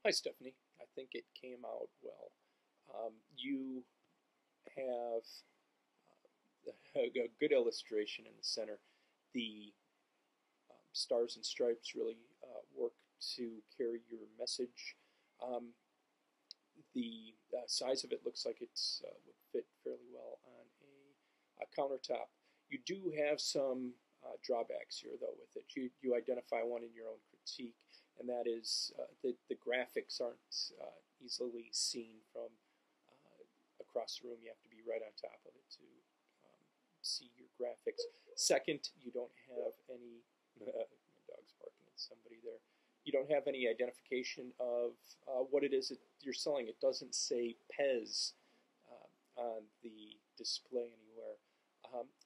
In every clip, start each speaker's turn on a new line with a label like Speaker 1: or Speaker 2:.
Speaker 1: Hi, Stephanie. I think it came out well. You have a good illustration in the center. The stars and stripes really work to carry your message. Um, the size of it looks like it would fit fairly well on a countertop. You do have some drawbacks here, though, with it. You identify one in your own critique, and that is that the graphics aren't easily seen from across the room. You have to be right on top of it to see your graphics. Second, you don't have any. My dog's barking at somebody there. You don't have any identification of what it is that you're selling. It doesn't say Pez on the display anywhere.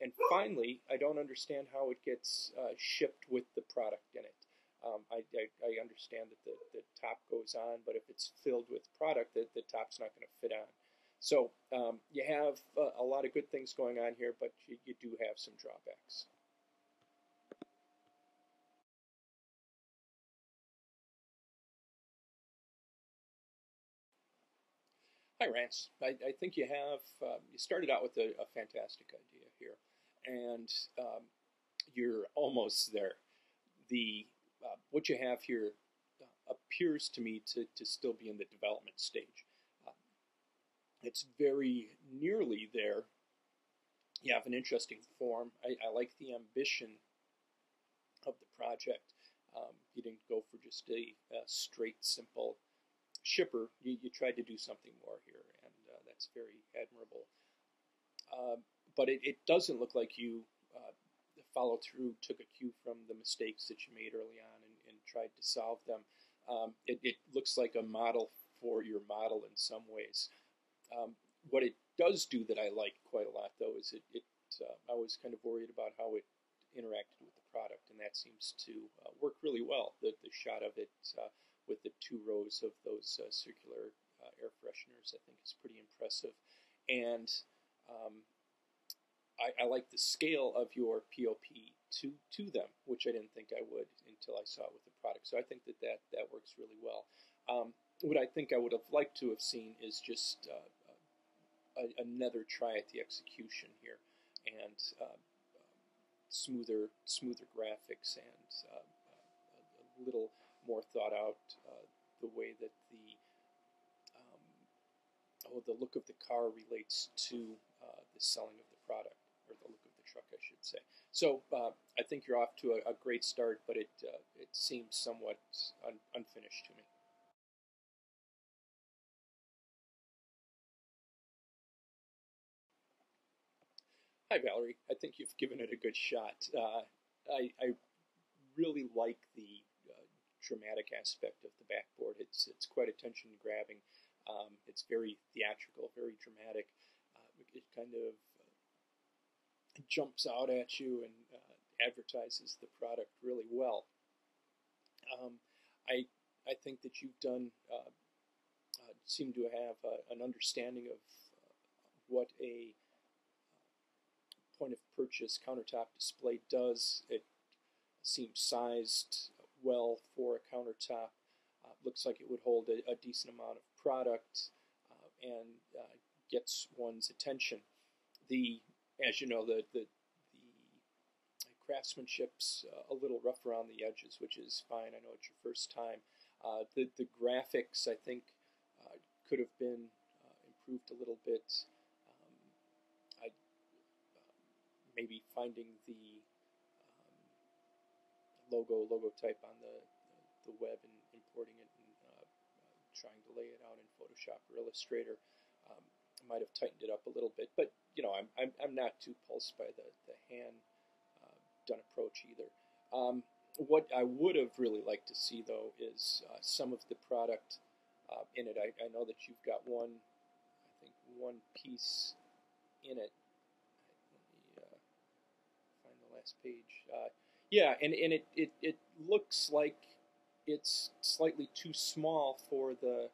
Speaker 1: And finally, I don't understand how it gets shipped with the product in it. I understand that the top goes on, but if it's filled with product, the top's not going to fit on. So you have a lot of good things going on here, but you do have some drawbacks. Hi, Rance. I think you started out with a fantastic idea here, and you're almost there. The what you have here appears to me to still be in the development stage. Uh, it's very nearly there. You have an interesting form. I like the ambition of the project. You didn't go for just a straight, simple shipper. You tried to do something more here, and that's very admirable. But it doesn't look like you followed through, took a cue from the mistakes that you made early on, and tried to solve them. It looks like a model for your model in some ways. What it does do that I like quite a lot, though, is I was kind of worried about how it interacted with the product, and that seems to work really well. The shot of it with the two rows of those circular air fresheners, I think, is pretty impressive. And um, I like the scale of your POP to them, which I didn't think I would until I saw it with the product. So I think that works really well. What I think I would have liked to have seen is just another try at the execution here, and smoother graphics, and a little more thought out the way that the look of the car relates to the selling of the product, or the look of the truck, I should say. So I think you're off to a great start, but it seems somewhat unfinished to me. Hi, Valerie. I think you've given it a good shot. I really like the dramatic aspect of the backboard. It's quite attention grabbing. It's very theatrical, very dramatic. It kind of jumps out at you and advertises the product really well. Um, I I think that you've done seem to have an understanding of what a point of purchase countertop display does. It seems sized well for a countertop. Looks like it would hold a decent amount of product and gets one's attention. The, as you know, the craftsmanship's a little rough around the edges, which is fine. I know it's your first time. The graphics, I think, could have been improved a little bit. I maybe finding the logo type on the web and importing it, and trying to lay it out in Photoshop or Illustrator. I might have tightened it up a little bit, but I'm not too pulsed by the hand done approach either. What I would have really liked to see, though, is some of the product in it. I know that you've got I think one piece in it. Let me find the last page. Yeah, and it looks like it's slightly too small for the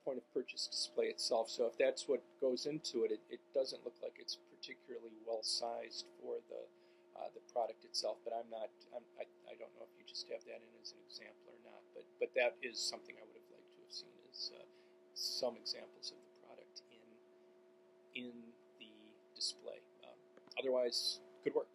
Speaker 1: point of purchase display itself. So if that's what goes into it, it doesn't look like it's particularly well sized for the product itself. But I don't know if you just have that in as an example or not. But that is something I would have liked to have seen is some examples of the product in the display. Otherwise, good work.